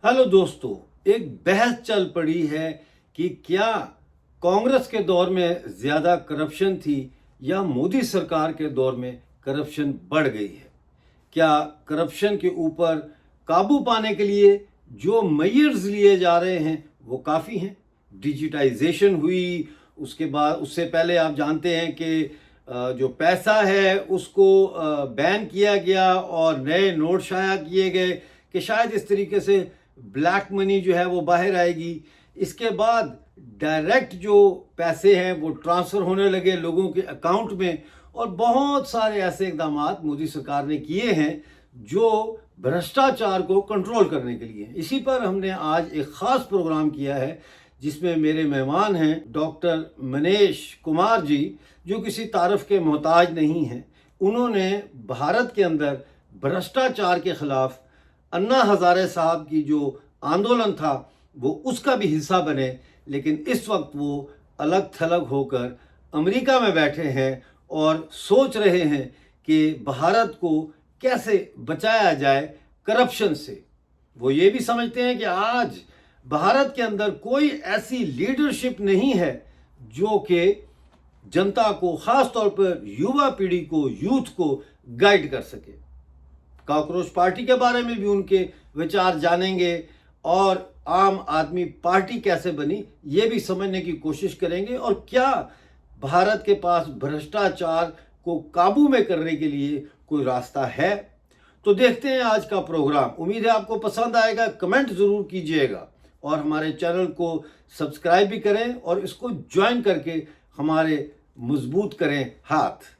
Hello दोस्तों, एक बहस चल पड़ी है कि क्या कांग्रेस के दौर में ज़्यादा करप्शन थी या मोदी सरकार के दौर में करप्शन बढ़ गई है। क्या करप्शन के ऊपर काबू पाने के लिए जो मेजर्स लिए जा रहे हैं वो काफ़ी हैं। डिजिटाइजेशन हुई, उसके बाद उससे पहले आप जानते हैं कि जो पैसा है उसको बैन किया गया और नए नोट शाया किए गए कि शायद इस तरीके से ब्लैक मनी जो है वो बाहर आएगी। इसके बाद डायरेक्ट जो पैसे हैं वो ट्रांसफ़र होने लगे लोगों के अकाउंट में, और बहुत सारे ऐसे इकदाम मोदी सरकार ने किए हैं जो भ्रष्टाचार को कंट्रोल करने के लिए। इसी पर हमने आज एक ख़ास प्रोग्राम किया है जिसमें मेरे मेहमान हैं डॉक्टर मनीष कुमार जी, जो किसी तारफ़ के मोहताज नहीं हैं। उन्होंने भारत के अंदर भ्रष्टाचार के ख़िलाफ़ अन्ना हज़ारे साहब की जो आंदोलन था वो उसका भी हिस्सा बने, लेकिन इस वक्त वो अलग थलग होकर अमेरिका में बैठे हैं और सोच रहे हैं कि भारत को कैसे बचाया जाए करप्शन से। वो ये भी समझते हैं कि आज भारत के अंदर कोई ऐसी लीडरशिप नहीं है जो कि जनता को, ख़ास तौर पर युवा पीढ़ी को, यूथ को गाइड कर सके। कॉकरोच पार्टी के बारे में भी उनके विचार जानेंगे और आम आदमी पार्टी कैसे बनी ये भी समझने की कोशिश करेंगे, और क्या भारत के पास भ्रष्टाचार को काबू में करने के लिए कोई रास्ता है। तो देखते हैं आज का प्रोग्राम। उम्मीद है आपको पसंद आएगा। कमेंट ज़रूर कीजिएगा और हमारे चैनल को सब्सक्राइब भी करें और इसको ज्वाइन करके हमारे मजबूत करें हाथ।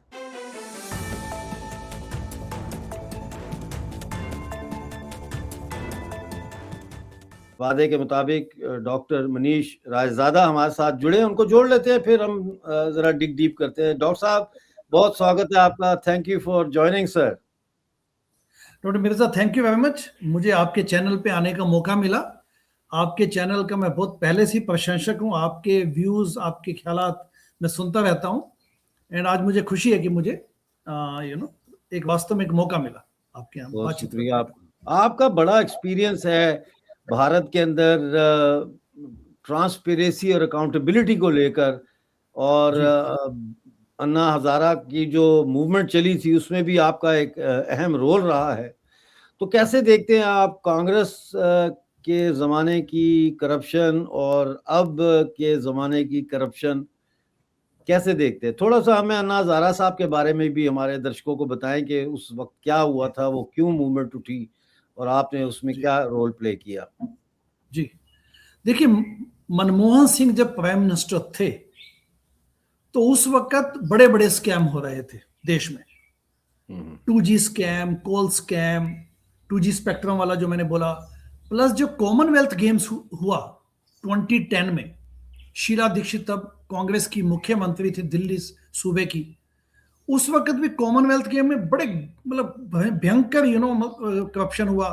वादे के मुताबिक डॉक्टर मनीष रायज़ादा हमारे साथ जुड़े, उनको जोड़ लेते हैं, फिर हम ज़रा डिग डीप करते हैं। डॉक्टर साहब, बहुत स्वागत है आपका। Thank you for joining sir. Doctor Mirza, thank you very much. मुझे आपके चैनल पे आने का मौका मिला। आपके चैनल का मैं बहुत पहले से प्रशंसक हूँ। आपके व्यूज़, आपके ख्यालात मैं सुनता रहता हूँ, एंड आज मुझे खुशी है कि मुझे एक वास्तव में एक मौका मिला आपके यहाँ बहुत बातचीत शुक्रिया। आपका बड़ा एक्सपीरियंस है भारत के अंदर ट्रांसपेरेंसी और अकाउंटेबिलिटी को लेकर, और अन्ना हजारा की जो मूवमेंट चली थी उसमें भी आपका एक अहम रोल रहा है। तो कैसे देखते हैं आप कांग्रेस के ज़माने की करप्शन और अब के ज़माने की करप्शन कैसे देखते हैं? थोड़ा सा हमें अन्ना हजारा साहब के बारे में भी हमारे दर्शकों को बताएं कि उस वक्त क्या हुआ था, वो क्यों मूवमेंट उठी और आपने उसमें क्या रोल प्ले किया। जी, देखिए, मनमोहन सिंह जब प्राइम मिनिस्टर थे तो उस वक्त बड़े बड़े स्कैम हो रहे थे देश में। 2G स्कैम, कोल स्कैम, 2G स्पेक्ट्रम वाला जो मैंने बोला, प्लस जो कॉमनवेल्थ गेम्स हुआ 2010 में। शीला दीक्षित तब कांग्रेस की मुख्यमंत्री थी दिल्ली सूबे की। उस वक्त भी कॉमनवेल्थ गेम में बड़े भयंकर करप्शन हुआ।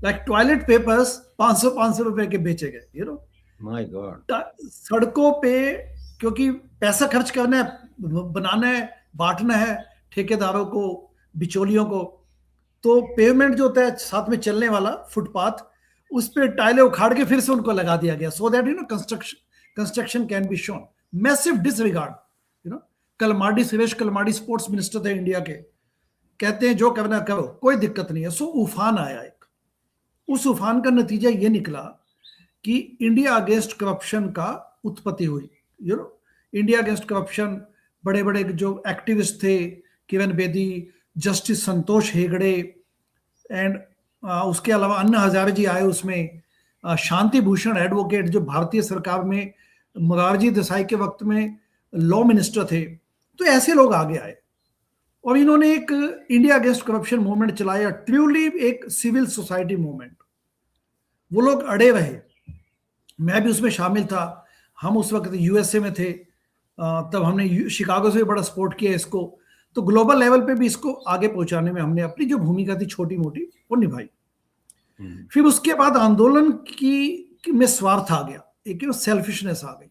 लाइक टॉयलेट पेपर्स 500 रुपए के बेचे गए। My God. सड़कों पे, क्योंकि पैसा खर्च करना है, बनाना है, बांटना है ठेकेदारों को, बिचौलियों को, तो पेमेंट जो होता है साथ में चलने वाला फुटपाथ, उस पे टाइलें उखाड़ के फिर से उनको लगा दिया गया, so that construction can be shown. Massive disregard. Suresh Kalmadi sports minister थे इंडिया के, कहते हैं जो करना करो, कोई दिक्कत नहीं है। सो उफान आया एक। उस उफान का नतीजा ये निकला कि इंडिया अगेंस्ट करप्शन का उत्पत्ति हुई। इंडिया अगेंस्ट करप्शन, बड़े बड़े जो एक्टिविस्ट थे, किरण बेदी, जस्टिस संतोष हेगड़े, एंड उसके अलावा अन्ना हजारे जी आए उसमें, शांति भूषण एडवोकेट जो भारतीय सरकार में मोरारजी देसाई के वक्त में लॉ मिनिस्टर थे। तो ऐसे लोग आगे आए और इन्होंने एक इंडिया अगेंस्ट करप्शन मूवमेंट चलाया, ट्रूली एक सिविल सोसाइटी मूवमेंट। वो लोग अड़े रहे, मैं भी उसमें शामिल था। हम उस वक्त यूएसए में थे, तब हमने शिकागो से भी बड़ा सपोर्ट किया इसको। तो ग्लोबल लेवल पे भी इसको आगे पहुंचाने में हमने अपनी जो भूमिका थी छोटी मोटी वो निभाई। फिर उसके बाद आंदोलन की में स्वार्थ आ गया, एक सेल्फिशनेस आ गई।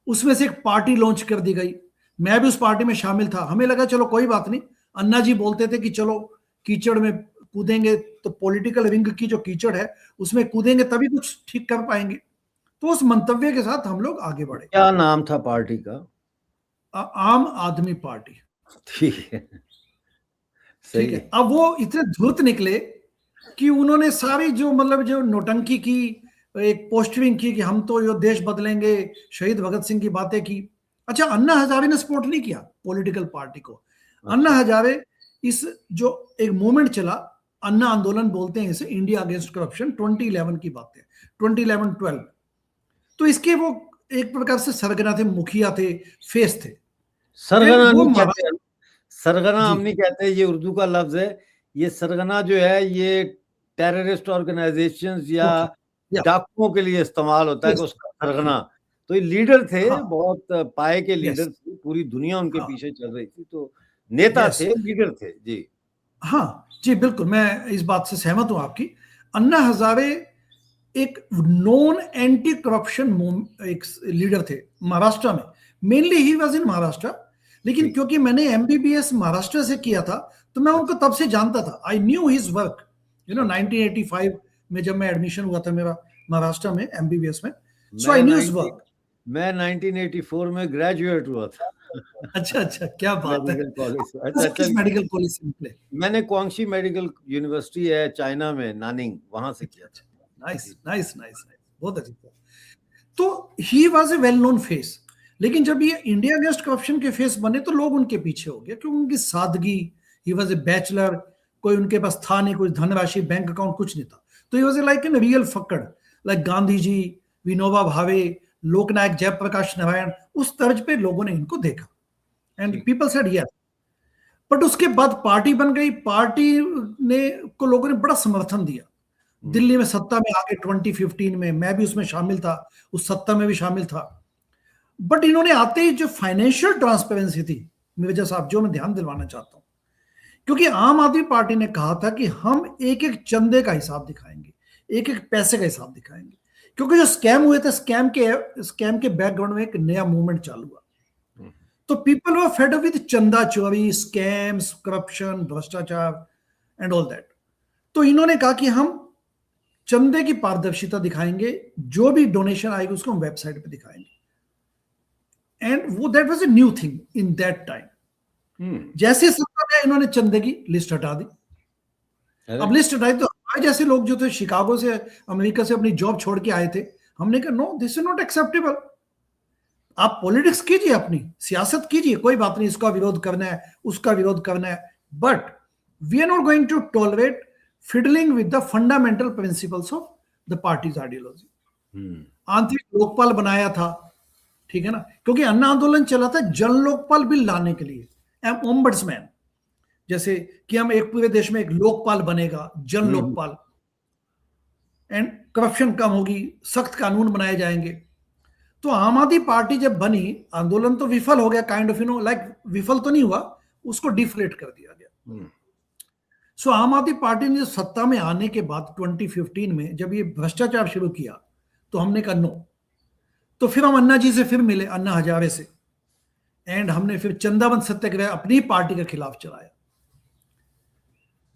उसमें से एक पार्टी लॉन्च कर दी गई। मैं भी उस पार्टी में शामिल था। हमें लगा चलो कोई बात नहीं, अन्ना जी बोलते थे कि चलो कीचड़ में कूदेंगे तो पॉलिटिकल विंग की जो कीचड़ है उसमें कूदेंगे तभी कुछ ठीक कर पाएंगे। तो उस मंतव्य के साथ हम लोग आगे बढ़े। क्या नाम था पार्टी का? आम आदमी पार्टी। ठीक है, ठीक सही है, है। अब वो इतने धूर्त निकले कि उन्होंने सारी जो मतलब जो नौटंकी की, एक पोस्टरिंग की कि हम तो यो देश बदलेंगे, शहीद भगत सिंह की बातें की। अच्छा, अन्ना हजारे ने सपोर्ट नहीं किया पॉलिटिकल पार्टी को। अन्ना अच्छा, हजारे इस जो एक मूवमेंट चला, अन्ना आंदोलन बोलते हैं इसे, इंडिया अगेंस्ट करप्शन, 2011 की बात है, 2011-12। तो इसके वो एक प्रकार से सरगना थे, मुखिया थे, फेस थे। एंड सरगना वो नहीं कहते महाराष्ट्र। हैं, सरगना जी। हम नहीं कहते, ये उर्दू का लफ्ज है। ये सरगना जो है ये टेररिस्ट ऑर्गेनाइजेशंस या ओके। या। डाकुओं के लिए इस्तेमाल होता है कि यस। उसका सरगना। तो ये लीडर थे, हाँ। बहुत पाए के यस। लीडर थे, पूरी दुनिया उनके हाँ। पीछे चल रही थी, तो नेता यस। थे, लीडर थे जी। हाँ जी, बिल्कुल, मैं इस बात से सहमत हूं आपकी। अन्ना हजारे एक नॉन एंटी करप्शन एक लीडर थे महाराष्ट्र में। Mainly he was in Maharashtra, लेकिन ठीक, क्योंकि मैंने एमबीबीएस महाराष्ट्र से किया था तो मैं उनको अच्छा, तब से जानता था। आई न्यू हिज वर्क, अच्छा। 1985 में जब मैं एडमिशन हुआ था मेरा महाराष्ट्र में एमबीबीएस में। सो आई मैं न्यू हिज 90 वर्क। मैं 1984 में ग्रेजुएट हुआ था। अच्छा अच्छा, क्या बात है। मेडिकल कॉलेज से। अच्छा, वैसे अच्छा। किस मेडिकल कॉलेज से निकले? मैंने क्वांगशी मेडिकल यूनिवर्सिटी है चाइना में, नानिंग, वहां से अच्छा किया अच्छा, था नाइस जी। नाइस नाइस नाइस, बहुत अच्छी बात। तो he was A well known face. लेकिन जब ये इंडिया अगेंस्ट करप्शन के फेस बने तो लोग उनके पीछे हो गए, क्योंकि उनकी सादगी, ही वॉज ए बैचलर, कोई उनके पास था नहीं, कोई धनराशि, बैंक अकाउंट कुछ नहीं था। तो he was a like an real फक्कड़, लाइक गांधी जी, विनोबा भावे, लोकनायक जयप्रकाश नारायण, उस तर्ज पे लोगों ने इनको देखा। एंड ठीक। People said yes. बट उसके बाद पार्टी बन गई, पार्टी ने को लोगों ने बड़ा समर्थन दिया। हम्म, दिल्ली में सत्ता में आके 2015 में मैं भी उसमें शामिल था, उस सत्ता में भी शामिल था। बट इन्होंने आते ही जो फाइनेंशियल ट्रांसपेरेंसी थी, मिर्जा साहब, जो मैं ध्यान दिलवाना चाहता हूं, क्योंकि आम आदमी पार्टी ने कहा था कि हम एक एक चंदे का हिसाब दिखाएंगे, एक एक पैसे का हिसाब दिखाएंगे। क्योंकि जो स्कैम हुए थे, स्कैम के बैकग्राउंड में एक नया मूवमेंट चालू हुआ। हम्म, तो पीपल वर फेड विद चंदा चोरी, स्कैम्स, करप्शन, भ्रष्टाचार एंड ऑल दैट। तो इन्होंने कहा कि हम चंदे की पारदर्शिता दिखाएंगे, जो भी डोनेशन आएगी उसको हम वेबसाइट पे दिखाएंगे। एंड वो that was a new thing in that time. Hmm, जैसे सत्ता में इन्होंने चंदे की लिस्ट हटा दी। अरे, अब लिस्ट हटाई तो हमारे जैसे लोग जो थे शिकागो से, अमेरिका से अपनी जॉब छोड़ के आए थे, हमने कहा no, this is not acceptable. आप पॉलिटिक्स कीजिए, अपनी सियासत कीजिए, कोई बात नहीं, इसका विरोध करना है, उसका विरोध करना है, but we are not going to tolerate fiddling with the fundamental principles of the party's ideology. Hmm, आंतरिक लोकपाल बनाया था, ठीक है ना, क्योंकि अन्ना आंदोलन चला था जन लोकपाल बिल लाने के लिए, ओम्बड्समैन, जैसे कि हम एक पूरे देश में एक लोकपाल बनेगा, जन हम्म, लोकपाल, एंड करप्शन कम होगी, सख्त कानून बनाए जाएंगे। तो आम आदमी पार्टी जब बनी, आंदोलन तो विफल हो गया, काइंड ऑफ लाइक विफल तो नहीं हुआ, उसको डिफ्लेट कर दिया गया। हम्म, सो आम आदमी पार्टी ने सत्ता में आने के बाद 2015 में जब ये भ्रष्टाचार शुरू किया, तो हमने कहा नो। तो फिर हम अन्ना जी से फिर मिले, अन्ना हजारे से, एंड हमने फिर चंदाबंद सत्याग्रह अपनी पार्टी के खिलाफ चलाया।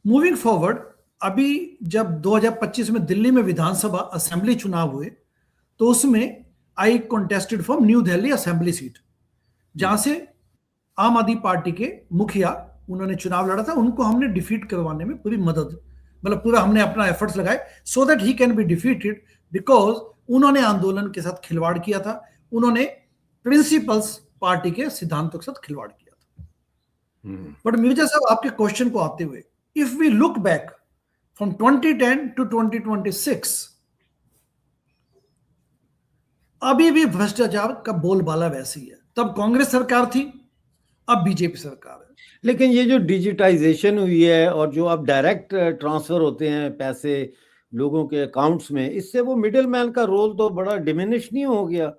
मूविंग फॉरवर्ड, अभी जब 2025 में दिल्ली में विधानसभा असेंबली चुनाव हुए, तो उसमें I contested from New Delhi assembly seat, जहां हम्म, से आम आदमी पार्टी के मुखिया, उन्होंने चुनाव लड़ा था, उनको हमने डिफीट करवाने में पूरी मदद, मतलब पूरा हमने अपना एफर्ट्स लगाए so that he can be defeated, because उन्होंने आंदोलन के साथ खिलवाड़ किया था, उन्होंने प्रिंसिपल्स, पार्टी के सिद्धांतों के साथ खिलवाड़ किया था। हम्म, बट मिर्जा साहब, आपके क्वेश्चन को आते हुए, if we look back from 2010 to 2026, अभी भी भ्रष्टाचार का बोलबाला वैसी है। तब कांग्रेस सरकार थी, अब बीजेपी सरकार है। लेकिन ये जो डिजिटाइजेशन हुई है और जो अब डायरेक्ट ट्रांसफर होते हैं पैसे लोगों के अकाउंट्स में, इससे वो मिडिल मैन का रोल तो बड़ा डिमिनिश नहीं हो गया?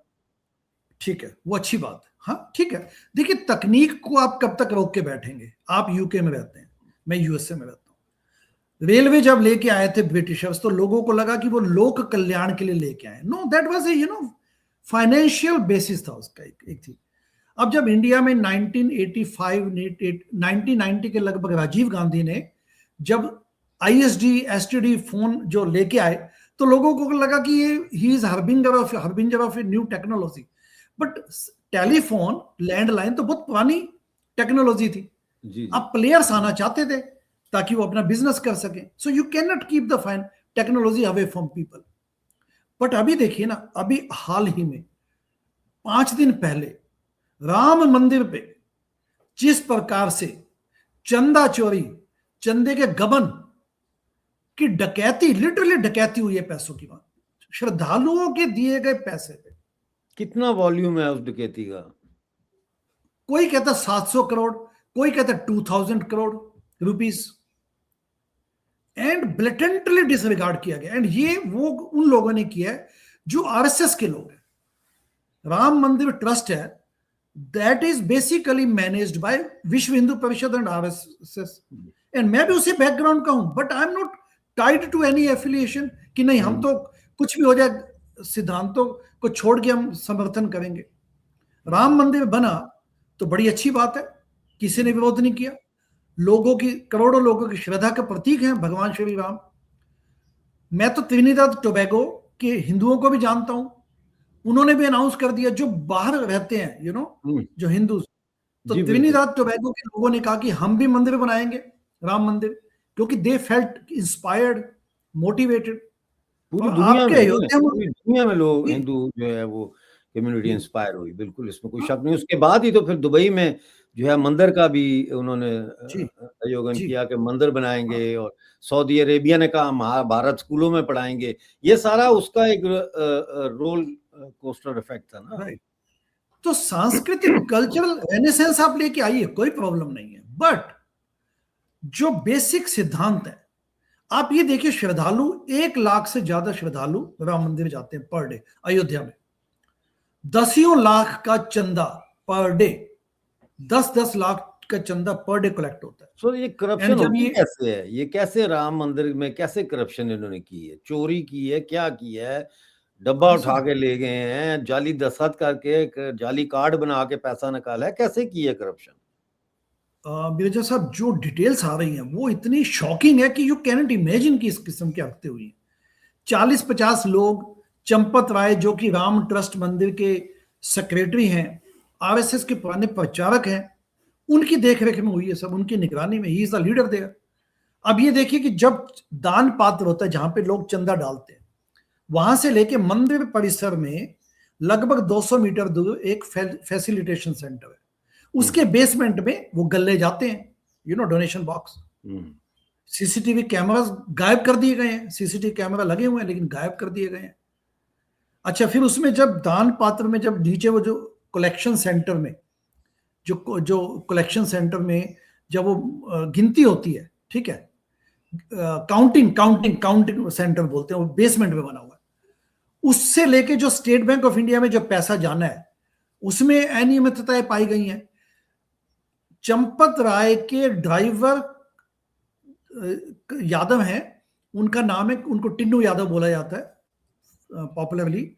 ठीक है, वो अच्छी बात है, हाँ ठीक है। देखिए, तकनीक को आप कब तक रोक के बैठेंगे? आप यूके में रहते हैं, मैं यूएसए में रहता हूँ। रेलवे जब लेके आए थे ब्रिटिशर्स, तो लोगों को लगा कि वो लोक कल्याण के लिए लेके आए। No, that was a financial basis था उसका, एक थी। अब जब इंडिया में 1985 1990 के लगभग राजीव गांधी ने जब आईएसडी एसटीडी फोन जो लेके आए, तो लोगों को लगा कि ये he is harbinger of a new technology. But telephone landline तो बहुत पुरानी टेक्नोलॉजी थी। जी जी। अब प्लेयर्स आना चाहते थे ताकि वो अपना बिजनेस कर सके। So you can not keep the fine technology away from people. But अभी देखिए ना, अभी हाल ही में 5 दिन पहले राम मंदिर पे जिस प्रकार से चंदा चोरी, चंदे के गबन की डकैती, लिटरली डकैती हुई है पैसों की, बात श्रद्धालुओं के दिए गए पैसे पे। कितना वॉल्यूम है उस डकैती का? कोई कहता 700 करोड़, कोई कहता 2000 crore rupees, and blatantly disregard किया गया। एंड ये वो उन लोगों ने किया है जो आरएसएस के लोग हैं। राम मंदिर ट्रस्ट है, that is basically managed by विश्व Hindu Parishad and RSS. And मैं भी उसी बैकग्राउंड का हूं, but I am not tied to any affiliation कि नहीं हम तो कुछ भी हो जाए सिद्धांतों को छोड़ के हम समर्थन करेंगे। राम मंदिर बना तो बड़ी अच्छी बात है, किसी ने विरोध नहीं किया। लोगों की, करोड़ों लोगों की श्रद्धा का प्रतीक है भगवान श्री राम। मैं तो त्रिनिदाद टोबैगो के हिंदुओं को भी जानता हूं, उन्होंने भी अनाउंस कर दिया, जो बाहर रहते हैं जो हिंदू, तो जी, बिल्कुल। त्रिनिदाद टोबैगो के लोगों ने कहा कि हम भी मंदिर बनाएंगे, राम मंदिर, क्योंकि दे फेल्ट इंस्पायर्ड, मोटिवेटेड। पूरी और दुनिया आपके में, अयोध्या में पूरी दुनिया में लोग जी, हिंदू जो है वो कम्युनिटी जी, इंस्पायर हुई, बिल्कुल इसमें कोई हाँ, शक नहीं। उसके बाद ही तो फिर दुबई में जो है मंदिर का भी उन्होंने जी, आयोजन जी, किया कि मंदिर हाँ, बनाएंगे, और सऊदी अरेबिया ने कहा महाभारत स्कूलों में पढ़ाएंगे। ये सारा उसका एक रोल कोस्टर इफेक्ट था ना। राइट। तो सांस्कृतिक कल्चरल रेनेसेंस आप लेके आइए, कोई प्रॉब्लम नहीं है, बट जो बेसिक सिद्धांत है, आप ये देखिए, श्रद्धालु 1 लाख से ज्यादा श्रद्धालु राम मंदिर जाते हैं पर डे। अयोध्या में 10 लाख का चंदा पर डे, 10-10 लाख का चंदा पर डे कलेक्ट होता है। सो ये करप्शन एंड जब होती ये कैसे है? ये कैसे राम मंदिर में कैसे करप्शन इन्होंने की है? चोरी की है, क्या की है? डब्बा उठा के ले गए हैं, जाली दस्तखत करके एक जाली कार्ड बना के पैसा निकाला है, कैसे की है करप्शन? बिरजा साहब, जो डिटेल्स आ रही हैं वो इतनी शॉकिंग है कि यू कैनट इमेजिन कि इस किस्म की हरकतें हुई हैं। 40-50 लोग, चंपत राय जो कि राम ट्रस्ट मंदिर के सेक्रेटरी हैं, आरएसएस के पुराने प्रचारक हैं, उनकी देखरेख में हुई है सब, उनकी निगरानी में, he is the leader there. अब ये देखिए कि जब दान पात्र होता है जहां पे लोग चंदा डालते हैं, वहां से लेके मंदिर परिसर में लगभग 200 मीटर दूर एक फैसिलिटेशन सेंटर है, उसके बेसमेंट में वो गल्ले जाते हैं, डोनेशन बॉक्स। सीसीटीवी कैमरास गायब कर दिए गए हैं, सीसीटीवी कैमरा लगे हुए हैं लेकिन गायब कर दिए गए हैं। अच्छा, फिर उसमें जब दान पात्र में, जब नीचे वो जो कलेक्शन सेंटर में, जो कलेक्शन सेंटर में जब वो गिनती होती है, ठीक है, काउंटिंग सेंटर बोलते हैं, वो बेसमेंट में बना हुआ है, उससे लेके जो स्टेट बैंक ऑफ इंडिया में जो पैसा जाना है, उसमें अनियमितताएं पाई गई हैं। चंपत राय के ड्राइवर यादव हैं, उनका नाम है, उनको टिन्नू यादव बोला जाता है पॉपुलरली।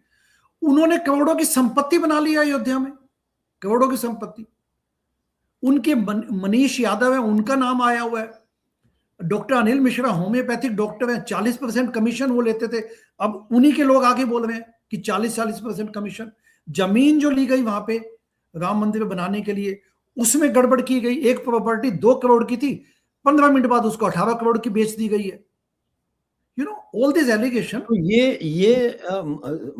उन्होंने करोड़ों की संपत्ति बना ली है अयोध्या में, करोड़ों की संपत्ति। उनके मनीष यादव है, उनका नाम आया हुआ है। Doctor Anil Mishra homeopathic doctor हैं, 40% कमीशन वो लेते थे, अब उन्हीं के लोग आगे बोल रहे हैं कि 40% कमीशन। जमीन जो ली गई वहां पे राम मंदिर बनाने के लिए, उसमें गड़बड़ की गई। एक प्रॉपर्टी 2 करोड़ की थी, 15 मिनट बाद उसको 18 करोड़ की बेच दी गई है। All this allegation. तो ये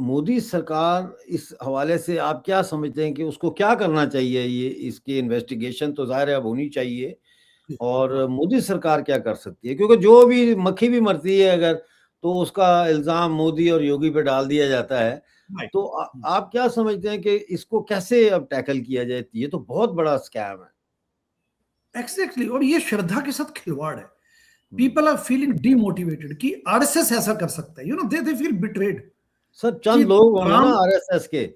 मोदी सरकार, इस हवाले से आप क्या समझते हैं कि उसको क्या करना चाहिए? ये इसकी इन्वेस्टिगेशन तो ज़ाहिर है अब होनी चाहिए, और मोदी सरकार क्या कर सकती है? क्योंकि जो भी मक्खी भी मरती है अगर, तो उसका इल्ज़ाम मोदी और योगी पे डाल दिया जाता है। तो आप क्या समझते हैं कि इसको कैसे अब टैकल किया जाए? ये तो बहुत बड़ा स्कैम है। एग्जैक्टली, और ये श्रद्धा के साथ खिलवाड़ है। पीपल आर फीलिंग डीमोटिवेटेड कि आरएसएस ऐसा कर सकता है, दे फील बिट्रेड। सर चंद लोग होंगे ना राम, आरएसएस के,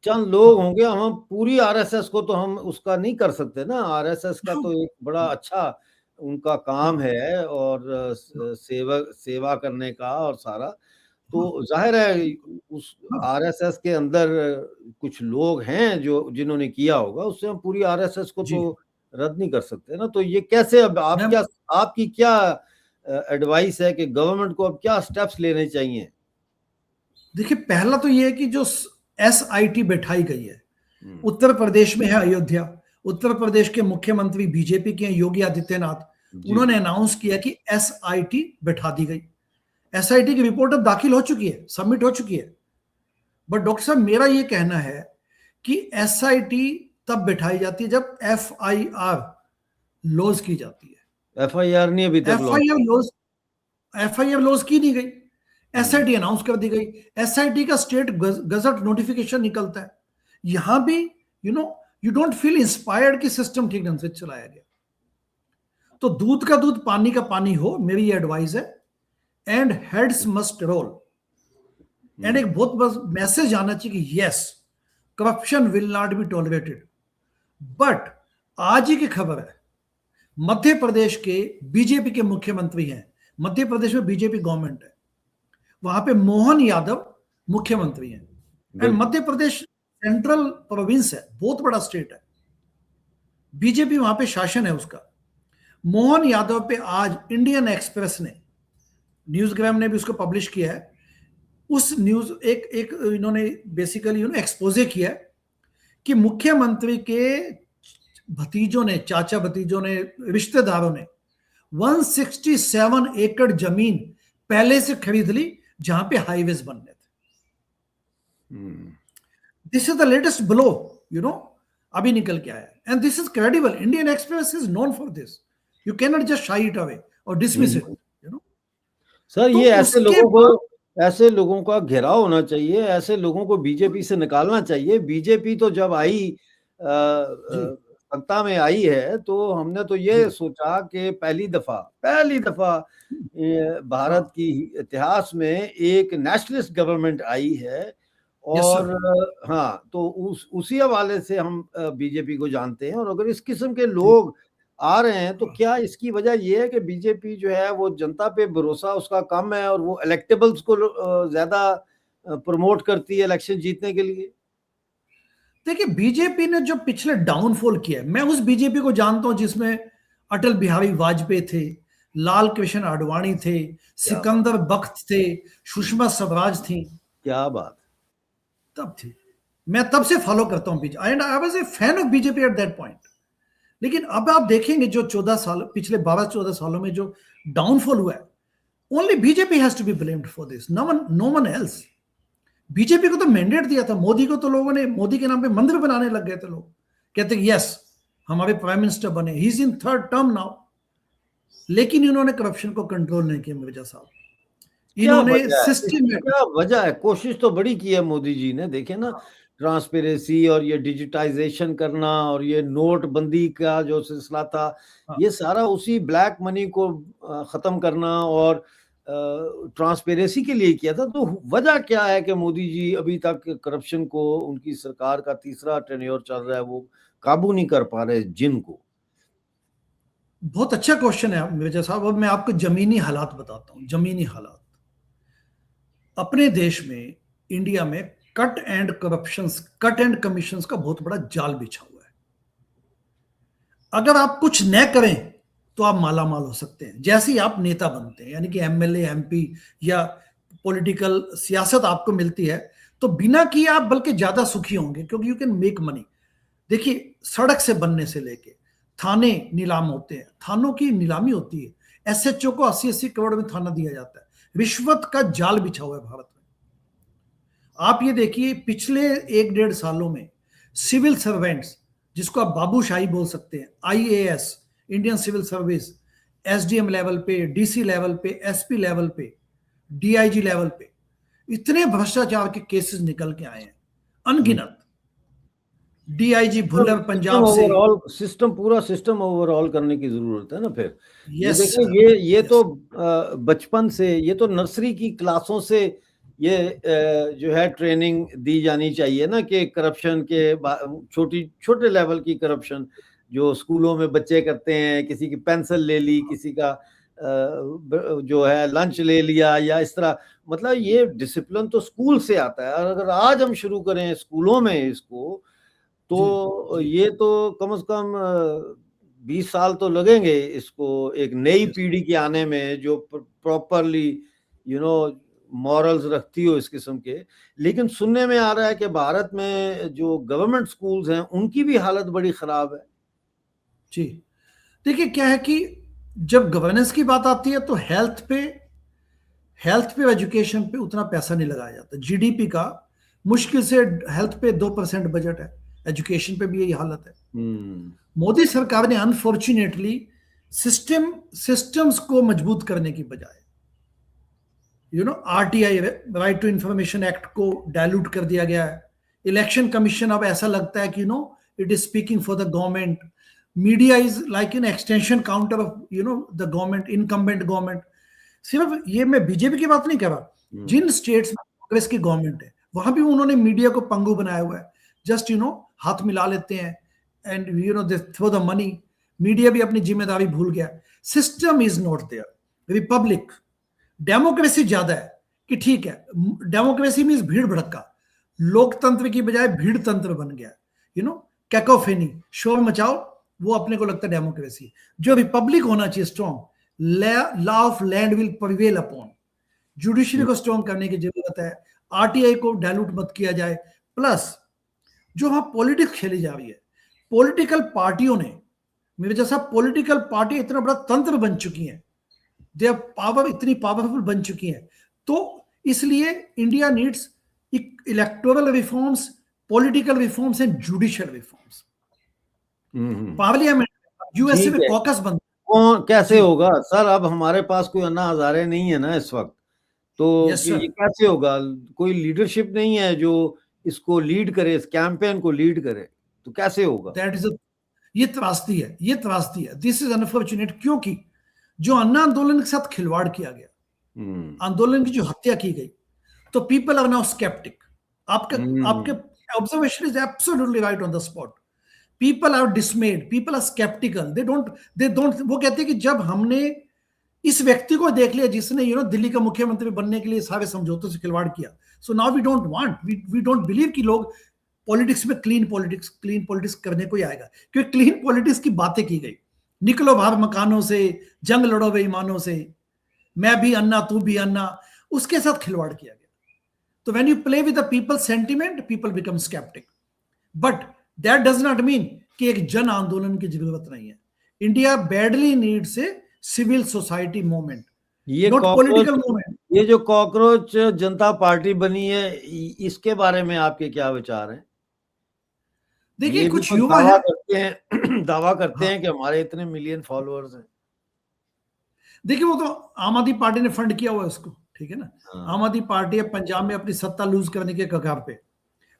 चंद लोग होंगे, हम पूरी आरएसएस को तो हम उसका नहीं कर सकते ना। आरएसएस का तो एक बड़ा अच्छा उनका काम है, और सेवा करने का और सारा, तो जाहिर है उस आरएसएस के अंदर कुछ लोग हैं जो जिन्होंने किया होगा, उससे हम पूरी आरएसएस को जी, तो रद्द नहीं कर सकते ना। तो ये कैसे, अब आप मैं क्या, आपकी क्या एडवाइस है कि गवर्नमेंट को अब क्या स्टेप्स लेने चाहिए? देखिए, पहला तो ये है कि जो SIT बैठाई गई है, हम्म, उत्तर प्रदेश में है अयोध्या। उत्तर प्रदेश के मुख्यमंत्री बीजेपी के हैं, योगी आदित्यनाथ। जी उन्होंने जी। अनाउंस किया कि SIT बैठा दी गई। SIT की रिपोर्ट अब दाखिल हो चुकी है, सबमिट हो चुकी है। बट डॉक्टर साहब, मेरा ये कहना है कि SIT तब बैठाई जाती है जब FIR लॉज की जाती है। FIR नहीं अभी तक launch? FIR lodge FIR lodge की नहीं गई, हम्म, SIT अनाउंस कर दी गई। SIT का स्टेट गजट नोटिफिकेशन निकलता है। यहां भी यू डोंट फील इंस्पायर्ड कि सिस्टम ठीक ढंग से चलाया गया। तो दूध का दूध पानी का पानी हो, मेरी ये एडवाइस है। And heads must roll. And hmm, एक बहुत बस मैसेज आना चाहिए कि yes, corruption will not be tolerated. But आज ही की खबर है, मध्य प्रदेश के बीजेपी के मुख्यमंत्री हैं। मध्य प्रदेश में बीजेपी गवर्नमेंट है, वहां पे मोहन यादव मुख्यमंत्री हैं। एंड बिल्कुल। मध्य प्रदेश सेंट्रल प्रोविंस है, बहुत बड़ा स्टेट है, बीजेपी वहां पे शासन है उसका। मोहन यादव पे आज इंडियन एक्सप्रेस ने, न्यूज़ग्राम ने भी उसको पब्लिश किया है। उस न्यूज एक एक इन्होंने बेसिकली एक्सपोजे किया है कि मुख्यमंत्री के भतीजों ने, चाचा भतीजों ने, रिश्तेदारों ने 167 एकड़ जमीन पहले से खरीद ली जहां पे हाईवेज बनने थे। Hmm, this is the latest blow, अभी निकल के आया। And this is credible, Indian Express is known for this. You can not just shy it away और डिसमिस इट। हम्म। सर, तो ये ऐसे उसके लोगों बाद को, ऐसे लोगों का घेराव होना चाहिए, ऐसे लोगों को बीजेपी से निकालना चाहिए। बीजेपी तो जब आई जी सत्ता में आई है, तो हमने तो ये जी सोचा कि पहली दफा हाँ, भारत की इतिहास में एक नेशनलिस्ट गवर्नमेंट आई है। Yes sir. और हाँ, तो उसी हवाले से हम बीजेपी को जानते हैं। और अगर इस किस्म के जी लोग आ रहे हैं, तो हाँ। क्या इसकी वजह यह है कि बीजेपी जो है वो जनता पे भरोसा उसका कम है और वो इलेक्टेबल्स को ज्यादा प्रमोट करती है इलेक्शन जीतने के लिए? देखिए, बीजेपी ने जो पिछले डाउनफॉल किया है, मैं उस बीजेपी को जानता हूं जिसमें अटल बिहारी वाजपेयी थे, लाल कृष्ण आडवाणी थे, क्या बात, सिकंदर बख्त थे, सुषमा स्वराज थी, क्या बात। तब थी। मैं तब से फॉलो करता हूं BJP, and I was a fan of BJP at that point. लेकिन अब आप देखेंगे जो 14 साल, पिछले 12-14 सालों में जो डाउनफॉल हुआ है, only BJP has to be blamed for this, no one else. BJP को तो मैंडेट दिया था, मोदी को तो लोगों ने, मोदी के नाम पे मंदिर बनाने लग गए थे लोग, कहते यस हमारे प्राइम मिनिस्टर बने, he is in third term now. लेकिन इन्होंने करप्शन को कंट्रोल नहीं किया मिर्जा साहब। क्या इन्होंने वजह है इसकी, सिस्टमेटिक, क्या वजह है? कोशिश तो बड़ी की है मोदी जी ने, देखे ना, ट्रांसपेरेंसी और ये डिजिटाइजेशन करना और ये नोटबंदी का जो सिलसिला था, ये सारा उसी ब्लैक मनी को खत्म करना और ट्रांसपेरेंसी के लिए किया था। तो वजह क्या है कि मोदी जी अभी तक करप्शन को, उनकी सरकार का तीसरा टेन्योर चल रहा है, वो काबू नहीं कर पा रहे जिनको? बहुत अच्छा क्वेश्चन है मिर्जा साहब। अब मैं आपको जमीनी हालात बताता हूं, जमीनी हालात अपने देश में, इंडिया में कट एंड कमीशन का बहुत बड़ा जाल बिछा हुआ है। अगर आप कुछ न करें तो आप माला माल हो सकते हैं, जैसे ही आप नेता बनते हैं, यानी कि MLA MP या पॉलिटिकल सियासत आपको मिलती है, तो बिना किए आप बल्कि ज्यादा सुखी होंगे, क्योंकि यू कैन मेक मनी। देखिए, सड़क से बनने से लेके थाने नीलाम होते हैं, थानों की नीलामी होती है, SHO को 80-80 करोड़ में थाना दिया जाता है। रिश्वत का जाल बिछा हुआ है भारत में। आप ये देखिए, पिछले 1-1.5 सालों में सिविल सर्वेंट्स, जिसको आप बाबूशाही बोल सकते हैं, IAS, Indian civil service, SDM level पे, DC लेवल पे, SP लेवल पे, DIG लेवल पे, इतने भ्रष्टाचार के केसेस निकल के आए हैं, अनगिनत। DIG भुल्लर सिस्टम पंजाब से। ओवरऑल, सिस्टम, पूरा सिस्टम ओवरऑल करने की जरूरत है ना फिर। ये यस देखिए, सर, ये तो यस। बचपन से, ये तो नर्सरी की क्लासों से ये जो है ट्रेनिंग दी जानी चाहिए ना, कि करप्शन के छोटी छोटे लेवल की करप्शन जो स्कूलों में बच्चे करते हैं, किसी की पेंसिल ले ली, किसी का जो है लंच ले लिया, या इस तरह, मतलब ये डिसिप्लिन तो स्कूल से आता है। और अगर आज हम शुरू करें स्कूलों में इसको, जी तो जी ये तो कम से कम 20 साल तो लगेंगे इसको एक नई पीढ़ी के आने में जो प्रॉपरली मॉरल्स रखती हो इस किस्म के। लेकिन सुनने में आ रहा है कि भारत में जो गवर्नमेंट स्कूल्स हैं उनकी भी हालत बड़ी खराब है। जी, देखिए क्या है कि जब गवर्नेंस की बात आती है तो हेल्थ पे एजुकेशन पे उतना पैसा नहीं लगाया जाता। जीडीपी का मुश्किल से हेल्थ पे 2% बजट है, एजुकेशन पे भी यही हालत है। मोदी सरकार ने अनफॉर्चुनेटली सिस्टम्स को मजबूत करने की बजाय RTI, right to information act को डायलूट कर दिया गया है। इलेक्शन कमीशन अब ऐसा लगता है कि it is speaking for the government. Media is like an extension counter of the government, incumbent government. सिर्फ ये मैं बीजेपी की बात नहीं कर रहा, जिन स्टेट्स में कांग्रेस की गवर्नमेंट है वहां भी उन्होंने मीडिया को पंगु बनाया हुआ है। जस्ट हाथ मिला लेते हैं and they throw the money. Media भी अपनी जिम्मेदारी भूल गया। System is not there. Republic, democracy ज्यादा है कि ठीक है, डेमोक्रेसी मीन्स भीड़ भड़का। लोकतंत्र की बजाय भीड़ तंत्र बन गया। कैकोफेनी, शोर मचाओ, वो अपने को लगता है डेमोक्रेसी। जो रिपब्लिक होना चाहिए strong, law of land will prevail upon. Judiciary को स्ट्रॉन्ग करने की जरूरत है। आरटीआई को डायलूट मत किया जाए। प्लस जो वहां पॉलिटिक्स खेली जा रही है, पॉलिटिकल पार्टियों ने, मेरे जैसा पॉलिटिकल पार्टी इतना बड़ा तंत्र बन चुकी है, दे पावर इतनी पावरफुल बन चुकी है। तो इसलिए India needs electoral reforms, political reforms and judicial reforms. Parliament, USA में कॉकस बंद कौन कैसे होगा सर? अब हमारे पास कोई अन्ना हजारे नहीं है ना इस वक्त, तो ये कैसे होगा? कोई लीडरशिप नहीं है जो इसको लीड करे, इस कैंपेन को लीड करे, तो कैसे होगा? दैट इज ये त्रासदी है, ये त्रासदी है। दिस इज अनफॉर्चुनेट, क्योंकि जो अन्ना आंदोलन के साथ खिलवाड़ किया गया, आंदोलन की जो हत्या की गई, तो पीपल आर नाउ स्केप्टिक। आपके observation is absolutely right on the spot. People are dismayed, people are skeptical, they don't वो कहते हैं कि जब हमने इस व्यक्ति को देख लिया जिसने दिल्ली का मुख्यमंत्री बनने के लिए सारे समझौतों से खिलवाड़ किया, so now we don't want, we don't believe कि लोग पॉलिटिक्स में क्लीन पॉलिटिक्स करने को ही आएगा। क्योंकि क्लीन पॉलिटिक्स की बातें की गई, निकलो बाहर मकानों से, जंग लड़ो बेईमानों से, मैं भी अन्ना तू भी अन्ना, उसके साथ खिलवाड़ किया गया। तो when you play with the people sentiment, people become skeptic. But that does not mean कि एक जन आंदोलन की जरूरत नहीं है। India badly needs a civil society movement, not political movement. ये जो कॉकरोच जनता पार्टी बनी है, इसके बारे में आपके क्या विचार हैं? देखिए कुछ युवा दावा करते हैं कि हमारे इतने मिलियन फॉलोअर्स हैं। देखिए वो तो आम आदमी पार्टी ने फंड किया हुआ है उसको, ठीक है ना। आम आदमी पार्टी है पंजाब में अपनी सत्ता लूज करने के कगार पे,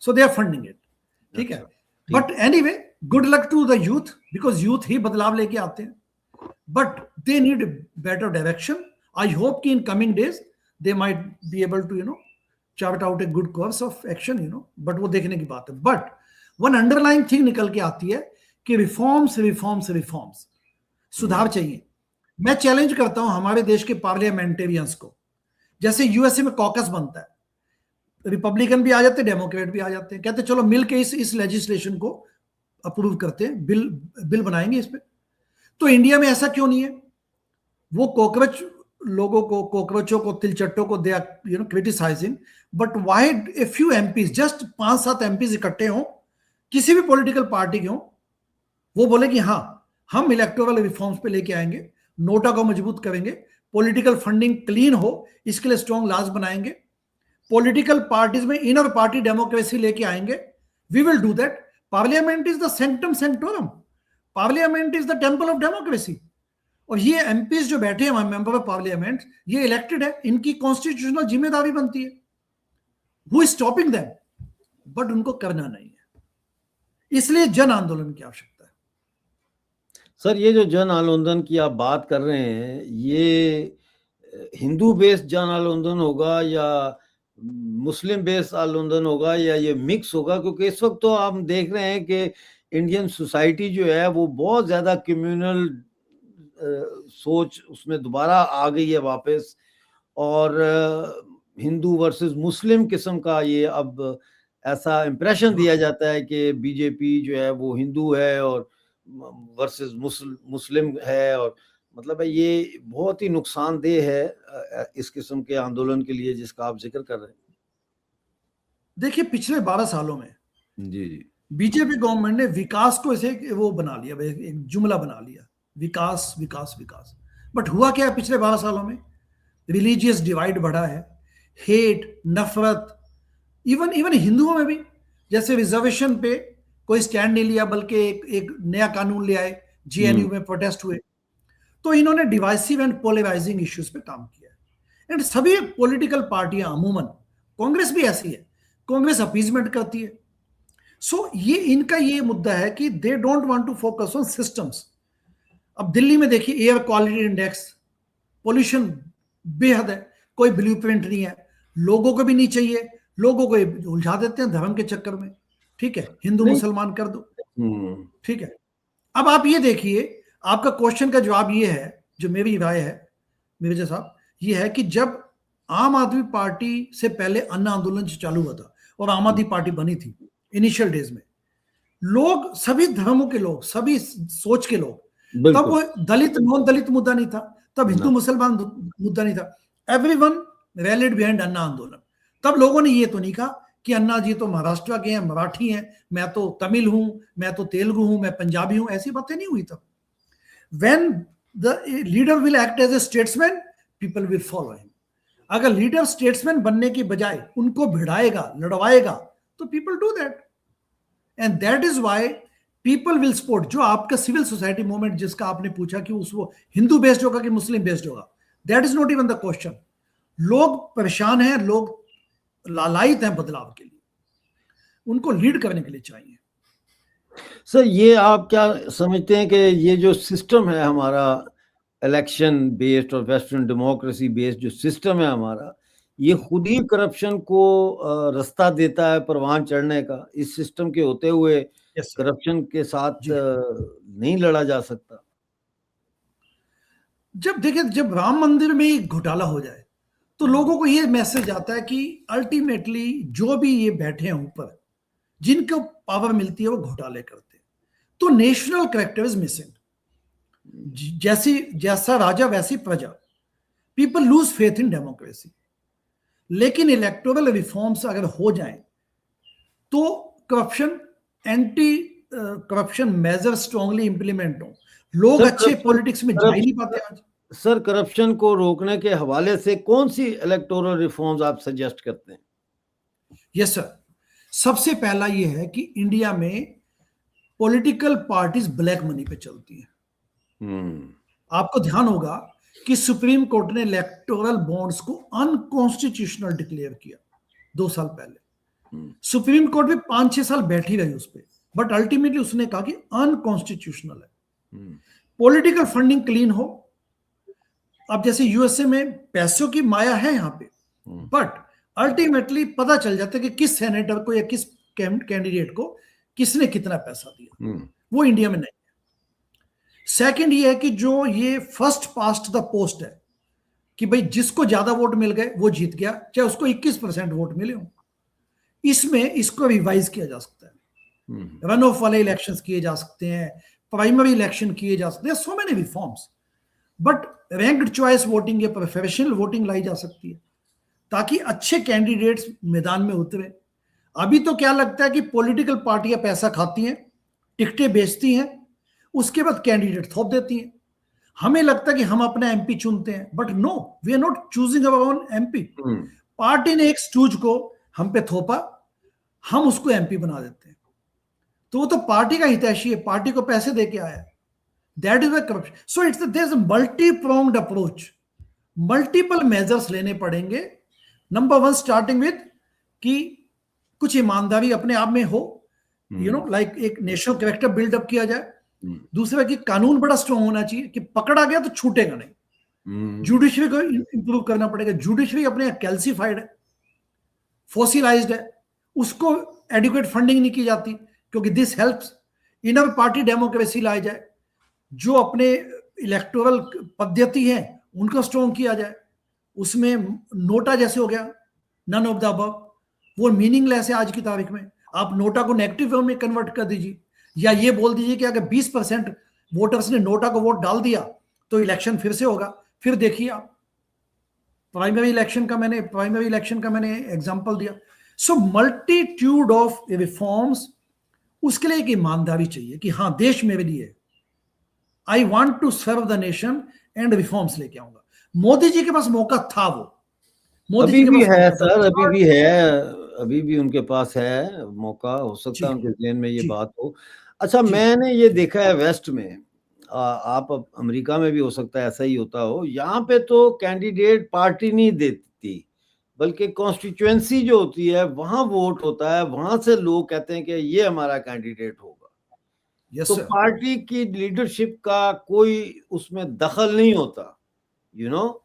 so they are funding it, ठीक है। But anyway, good luck to the youth, because youth ही बदलाव लेके आते हैं। But they need better direction. I hope कि in coming days they might be able to chart out a good course of action, but वो देखने की बात है। बट वन अंडरलाइन थिंग निकल के आती है कि रिफॉर्म्स सुधार चाहिए। मैं चैलेंज करता हूं हमारे देश के पार्लियामेंटेरियंस को, जैसे यूएसए में कॉकस बनता है, रिपब्लिकन भी आ जाते हैं, डेमोक्रेट भी आ जाते हैं, कहते चलो मिलके इस लेजिस्लेशन को अप्रूव करते हैं, बिल बनाएंगे इस पे। तो इंडिया में ऐसा क्यों नहीं है? वो कॉकरोचों को तिलचट्टों को they are criticizing, but why a few MPs, just 5-7 MPs इकट्ठे हों, किसी भी पॉलिटिकल पार्टी के हों, वो बोले कि हाँ हम इलेक्टोरल रिफॉर्म्स पे लेके आएंगे, नोटा को मजबूत करेंगे, पॉलिटिकल फंडिंग क्लीन हो इसके लिए स्ट्रॉन्ग लॉज बनाएंगे, पॉलिटिकल पार्टीज में इनर पार्टी डेमोक्रेसी लेके आएंगे, we will do that. Parliament is the sanctum sanctorum, Parliament is the temple of democracy. और ये एमपीज जो बैठे हैं मेंबर ऑफ पार्लियामेंट, ये इलेक्टेड है, इनकी कॉन्स्टिट्यूशनल जिम्मेदारी बनती है। Who is stopping them? But उनको करना नहीं है, इसलिए जन आंदोलन की आवश्यकता है। सर, ये जो जन आंदोलन की आप बात कर रहे हैं, ये हिंदू बेस्ड जन आंदोलन होगा या मुस्लिम बेस्ड आंदोलन होगा या ये मिक्स होगा? क्योंकि इस वक्त तो हम देख रहे हैं कि इंडियन सोसाइटी जो है वो बहुत ज्यादा कम्युनल सोच उसमें दोबारा आ गई है वापस, और हिंदू वर्सेस मुस्लिम किस्म का ये अब ऐसा इंप्रेशन दिया जाता है कि बीजेपी जो है वो हिंदू है और वर्सेस मुस्लिम है, और मतलब ये बहुत ही नुकसानदेह है इस किस्म के आंदोलन के लिए जिसका आप जिक्र कर रहे हैं। देखिए पिछले 12 सालों में जी जी। बीजेपी गवर्नमेंट ने विकास को ऐसे वो बना लिया, एक जुमला बना लिया, विकास विकास विकास। बट हुआ क्या है पिछले 12 सालों में? रिलीजियस डिवाइड बढ़ा है, हेट, नफरत, इवन इवन हिंदुओं में भी। जैसे रिजर्वेशन पे कोई स्टैंड नहीं लिया, बल्कि एक नया कानून ले आए, जेएनयू में प्रोटेस्ट हुए। तो इन्होंने डिवाइसिव एंड पोलराइजिंग इश्यूज पे काम किया है। एंड सभी पॉलिटिकल पार्टियां अमूमन, कांग्रेस भी ऐसी है, कांग्रेस अपीजमेंट करती है। सो ये इनका ये मुद्दा है कि they don't want to focus on systems. अब दिल्ली में देखिए एयर क्वालिटी इंडेक्स, पोल्यूशन बेहद है, कोई ब्लूप्रिंट नहीं है, लोगों को भी नहीं चाहिए, लोगों को उलझा देते हैं धर्म के चक्कर में। ठीक है, हिंदू मुसलमान कर दो, ठीक है। अब आप ये देखिए, आपका क्वेश्चन का जवाब ये है, जो मेरी राय है मिर्जा साहब, ये है कि जब आम आदमी पार्टी से पहले अन्ना आंदोलन चालू हुआ था और आम आदमी पार्टी बनी थी इनिशियल डेज में, लोग, सभी धर्मों के लोग, सभी सोच के लोग, तब वो दलित नॉन दलित मुद्दा नहीं था, तब हिंदू मुसलमान मुद्दा नहीं था, एवरीवन रैलिड बिहाइंड अन्ना आंदोलन। तब लोगों ने ये तो नहीं कहा कि अन्ना जी तो महाराष्ट्र के हैं, मराठी हैं, मैं तो तमिल हूं, मैं तो तेलुगु हूं, मैं पंजाबी हूं, ऐसी बातें नहीं हुई तब। When the leader will act as a statesman, people will follow him. अगर लीडर स्टेट्समैन बनने की बजाय उनको भिड़ाएगा, लड़वाएगा, तो people do that. And that is why people will support. जो आपका सिविल सोसाइटी मूवमेंट जिसका आपने पूछा कि वो हिंदू बेस्ड होगा कि मुस्लिम बेस्ड होगा, that is not even the question. लोग परेशान हैं, लोग लालायित हैं बदलाव के लिए, उनको लीड करने के लिए चाहिए। सर, ये आप क्या समझते हैं कि ये जो सिस्टम है हमारा, इलेक्शन बेस्ड और वेस्टर्न डेमोक्रेसी बेस्ड जो सिस्टम है हमारा, ये खुद ही करप्शन को रास्ता देता है परवान चढ़ने का? इस सिस्टम के होते हुए करप्शन के साथ नहीं लड़ा जा सकता? जब देखिए, जब राम मंदिर में एक घोटाला हो जाए तो लोगों को ये मैसेज आता है कि अल्टीमेटली जो भी ये बैठे हैं ऊपर, जिनको पावर मिलती है, वो घोटाले करते हैं। तो नेशनल कैरेक्टर इज मिसिंग। जैसा राजा वैसी प्रजा, people lose faith in democracy. लेकिन इलेक्टोरल रिफॉर्म्स अगर हो जाएं तो corruption, anti corruption measure strongly implement हो, लोग अच्छे पॉलिटिक्स में जा ही नहीं पाते आज। सर, करप्शन को रोकने के हवाले से कौन सी इलेक्टोरल रिफॉर्म्स आप सजेस्ट करते हैं? यस सर, सबसे पहला ये है कि इंडिया में पॉलिटिकल पार्टीज ब्लैक मनी पे चलती हैं। आपको ध्यान होगा कि सुप्रीम कोर्ट ने इलेक्टोरल बॉन्ड्स को अनकॉन्स्टिट्यूशनल डिक्लेयर किया 2 साल पहले। सुप्रीम कोर्ट भी 5-6 साल बैठी रही उस पर, बट अल्टीमेटली उसने कहा कि अनकॉन्स्टिट्यूशनल है। पॉलिटिकल फंडिंग क्लीन हो। अब जैसे यूएसए में पैसों की माया है यहाँ पे, बट अल्टीमेटली पता चल जाता है कि किस सेनेटर को या किस कैंडिडेट को किसने कितना पैसा दिया। वो इंडिया में नहीं है। सेकंड ये है कि जो ये फर्स्ट पास्ट द पोस्ट है, कि भाई जिसको ज्यादा वोट मिल गए वो जीत गया, चाहे उसको 21% वोट मिले हो, इसमें इसको रिवाइज किया जा सकता है। रन ऑफ वाले इलेक्शंस किए जा सकते हैं, प्राइमरी इलेक्शन किए जा सकते हैं, so many reforms. But ranked choice voting या प्रोफेशनल वोटिंग लाई जा सकती है, ताकि अच्छे कैंडिडेट्स मैदान में उतरे। अभी तो क्या लगता है कि पॉलिटिकल पार्टियां पैसा खाती हैं, टिकटें बेचती हैं, उसके बाद कैंडिडेट थोप देती हैं। हमें लगता है कि हम अपना एमपी चुनते हैं, but no, we are not choosing our own MP. Party ने एक स्टूज को हम पे थोपा, हम उसको एमपी बना देते हैं। तो वो तो पार्टी का हितैषी है, पार्टी को पैसे दे के आया। That is corruption. So it's there is a multi-pronged approach. Multiple measures लेने पड़ेंगे। नंबर 1 स्टार्टिंग विद कि कुछ ईमानदारी अपने आप में हो, लाइक एक नेशनल कैरेक्टर बिल्डअप किया जाए। दूसरा कि कानून बड़ा स्ट्रॉन्ग होना चाहिए कि पकड़ा गया तो छूटेगा नहीं। जुडिशरी को इंप्रूव करना पड़ेगा। जुडिशरी अपने कैल्सिफाइड है, फॉसिलाइज्ड है, उसको एडिक्वेट फंडिंग नहीं की जाती, क्योंकि this helps. Inner party democracy लाई जाए, जो अपने इलेक्टोरल पद्धति है उनको स्ट्रॉन्ग किया जाए। उसमें नोटा जैसे हो गया, नन ऑफ द अबव, वो मीनिंगलेस है आज की तारीख में। आप नोटा को नेगेटिव में कन्वर्ट कर दीजिए, या ये बोल दीजिए कि अगर 20% वोटर्स ने नोटा को वोट डाल दिया तो इलेक्शन फिर से होगा। फिर देखिए आप, प्राइमरी इलेक्शन का मैंने एग्जांपल दिया। सो मल्टीट्यूड ऑफ रिफॉर्म्स, उसके लिए एक ईमानदारी चाहिए कि हाँ देश मेरे लिए, I want to serve the nation and reforms लेके आऊंगा। मोदी जी के पास मौका था, वो मोदी जी अभी के भी पास है मौका था। सर, अभी भी है, अभी भी उनके पास है मौका, हो सकता जी है उनके ज़हन में ये जी बात हो। अच्छा, जी मैंने ये जी देखा है वेस्ट में, आप अमेरिका में भी हो सकता है ऐसा ही होता हो, यहाँ पे तो कैंडिडेट पार्टी नहीं देती, बल्कि कॉन्स्टिट्यूएंसी जो होती है वहाँ वोट होता है, वहाँ से लोग कहते हैं कि ये हमारा कैंडिडेट होगा। यस तो सर। पार्टी की लीडरशिप का कोई उसमें दखल नहीं होता, यू नो,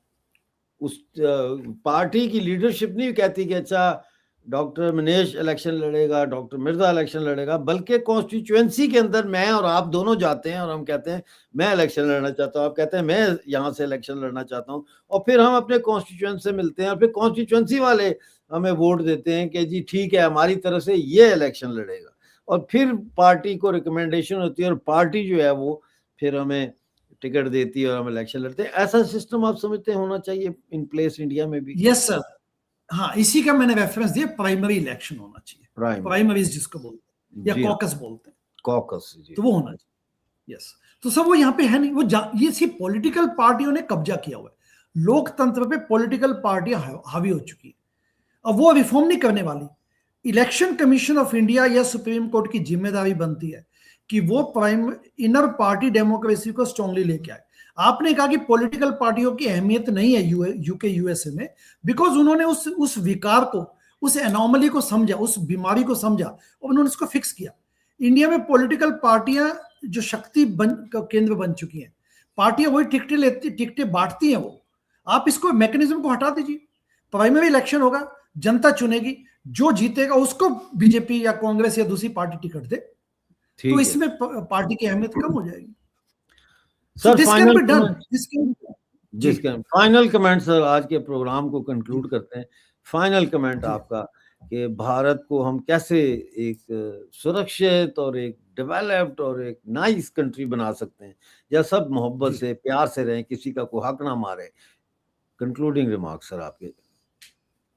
उस पार्टी की लीडरशिप नहीं कहती कि अच्छा डॉक्टर मनीष इलेक्शन लड़ेगा, डॉक्टर मिर्जा इलेक्शन लड़ेगा, बल्कि कॉन्स्टिट्यूएंसी के अंदर मैं और आप दोनों जाते हैं और हम कहते हैं मैं इलेक्शन लड़ना चाहता हूँ, आप कहते हैं मैं यहाँ से इलेक्शन लड़ना चाहता हूँ, और फिर हम अपने कॉन्स्टिट्यूएंसी से मिलते हैं और फिर कॉन्स्टिट्यूएंसी वाले हमें वोट देते हैं कि जी ठीक है हमारी तरफ से ये इलेक्शन लड़ेगा, और फिर पार्टी को रिकमेंडेशन होती है और पार्टी जो है वो फिर हमें टिकट देती है और हम इलेक्शन लड़ते हैं। ऐसा सिस्टम आप समझते हैं होना चाहिए इन प्लेस इंडिया में भी? Yes sir. हाँ, इसी का मैंने रेफरेंस दिया, प्राइमरी इलेक्शन होना चाहिए, प्राइमरी, प्राइमरीज जिसको बोलते हैं या जी हाँ, कॉकस बोलते हैं, कॉकस, जी। तो वो होना चाहिए। यस। तो सब वो यहाँ पे है नहीं, वो ये सिर्फ पॉलिटिकल पार्टियों ने कब्जा किया हुआ है, लोकतंत्र पे पॉलिटिकल पार्टियां हावी हो चुकी है। अब वो रिफॉर्म नहीं करने वाली। इलेक्शन कमीशन ऑफ इंडिया या सुप्रीम कोर्ट की जिम्मेदारी बनती है कि वो प्राइम इनर पार्टी डेमोक्रेसी को स्ट्रांगली लेके आए। आपने कहा कि पॉलिटिकल पार्टियों की अहमियत नहीं है यूके यूएसए में, बिकॉज उन्होंने उस विकार को, उस एनॉमली को समझा, उस बीमारी को समझा और उन्होंने उसको फिक्स किया। इंडिया में पॉलिटिकल पार्टियां जो शक्ति केंद्र बन चुकी हैं, पार्टियां वही टिकटें लेती, टिकटें बांटती हैं वो। आप इसको मैकेनिज्म को हटा दीजिए, प्राइमरी इलेक्शन होगा, जनता चुनेगी, जो जीतेगा उसको बीजेपी या कांग्रेस या दूसरी पार्टी टिकट दे, तो ठीक है इसमें पार्टी की अहमियत कम हो जाएगी। So sir, this can final be done, comment, this can. जी जिसके फाइनल कमेंट सर, आज के प्रोग्राम को जी कंक्लूड करते हैं। फाइनल कमेंट जी आपका कि भारत को हम कैसे एक सुरक्षित और एक डेवलप्ड और एक नाइस कंट्री बना सकते हैं, या सब मोहब्बत जी से प्यार से रहें, किसी का कोई हक ना मारे। कंक्लूडिंग रिमार्क सर आपके।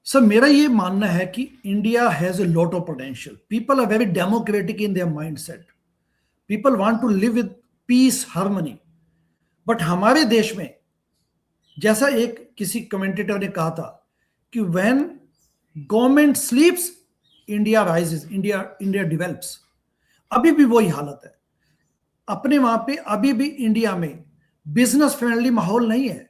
सर, मेरा ये मानना है कि India has a lot of potential, people are very democratic in their mindset, people want to live with peace harmony, but हमारे देश में, जैसा एक किसी कमेंटेटर ने कहा था कि when government स्लीप्स India rises, India develops. अभी भी वही हालत है अपने वहां पे, अभी भी इंडिया में बिजनेस फ्रेंडली माहौल नहीं है।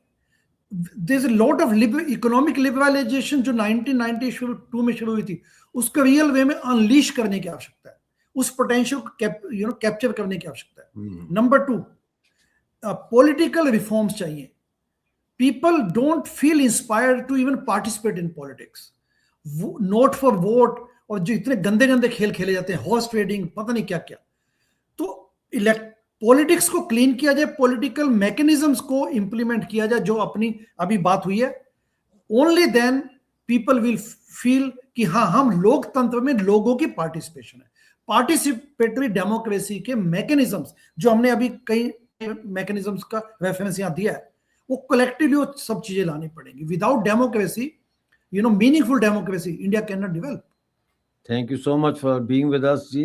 There is a lot of economic liberalisation जो 1992 में शुरू हुई थी, उसको रियल वे में अनलीश करने की आवश्यकता है, उस पोटेंशियल को कैप्चर करने की आवश्यकता है। नंबर 2, पॉलिटिकल रिफॉर्म्स चाहिए। People don't feel inspired to even participate in politics, not for vote, और जो इतने गंदे गंदे खेल खेले जाते हैं, हॉर्स ट्रेडिंग, पता नहीं क्या क्या। तो पॉलिटिक्स को क्लीन किया जाए, पॉलिटिकल मैकेनिज्म्स को इंप्लीमेंट किया जाए, जो अपनी अभी बात हुई है, only then people will feel कि हाँ, हम लोकतंत्र में लोगों की पार्टिसिपेशन है। पार्टिसिपेटरी डेमोक्रेसी के मैकेनिज्म्स जो हमने अभी कई मैकेनिज्म्स का रेफरेंस यहां दिया है, वो कलेक्टिवली वो सब चीजें लानी पड़ेंगी। Without democracy, meaningful democracy, India can not develop. Thank you so much for being with us ji.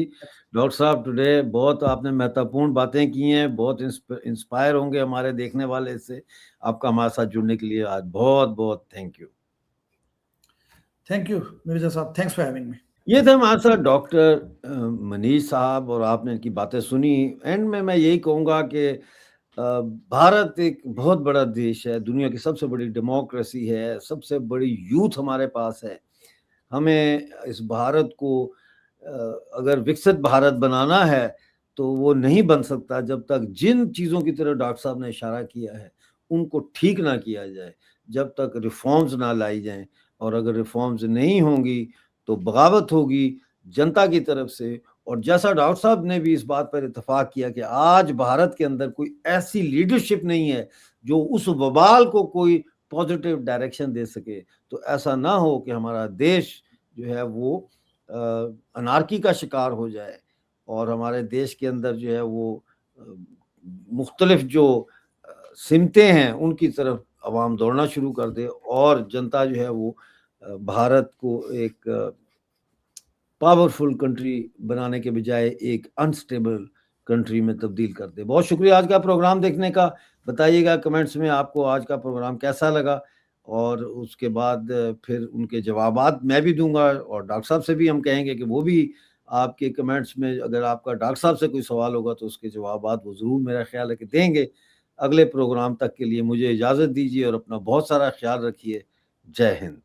Doctor साहब, टुडे बहुत आपने महत्वपूर्ण बातें की हैं, बहुत इंस्पायर होंगे हमारे देखने वाले इससे। आपका हमारे साथ जुड़ने के लिए आज बहुत बहुत thank you. Thank you Mirza साहब, थैंक्स फॉर हैविंग मी। ये थे हमारे साथ डॉक्टर मनीष साहब, और आपने इनकी बातें सुनी। एंड में मैं यही कहूँगा कि भारत एक बहुत बड़ा देश है, दुनिया की सबसे बड़ी डेमोक्रेसी है, सबसे बड़ी यूथ हमारे पास है। हमें इस भारत को अगर विकसित भारत बनाना है तो वो नहीं बन सकता जब तक जिन चीज़ों की तरफ डॉक्टर साहब ने इशारा किया है उनको ठीक ना किया जाए, जब तक रिफॉर्म्स ना लाई जाएं। और अगर रिफॉर्म्स नहीं होंगी तो बगावत होगी जनता की तरफ से। और जैसा डॉक्टर साहब ने भी इस बात पर इत्तेफाक किया कि आज भारत के अंदर कोई ऐसी लीडरशिप नहीं है जो उस वबाल को कोई पॉजिटिव डायरेक्शन दे सके, तो ऐसा ना हो कि हमारा देश जो है वो अनार्की का शिकार हो जाए। और हमारे देश के अंदर जो है वो मुख्तलिफ जो सिमतें हैं उनकी तरफ आवाम दौड़ना शुरू कर दे और जनता जो है वो भारत को एक पावरफुल कंट्री बनाने के बजाय एक अनस्टेबल कंट्री में तब्दील कर दे। बहुत शुक्रिया आज का प्रोग्राम देखने का। बताइएगा कमेंट्स में आपको आज का प्रोग्राम कैसा लगा और उसके बाद फिर उनके जवाबात मैं भी दूंगा और डॉक्टर साहब से भी हम कहेंगे कि वो भी आपके कमेंट्स में अगर आपका डॉक्टर साहब से कोई सवाल होगा तो उसके जवाबात वो ज़रूर मेरा ख्याल है कि देंगे। अगले प्रोग्राम तक के लिए मुझे इजाज़त दीजिए और अपना बहुत सारा ख्याल रखिए। जय हिंद।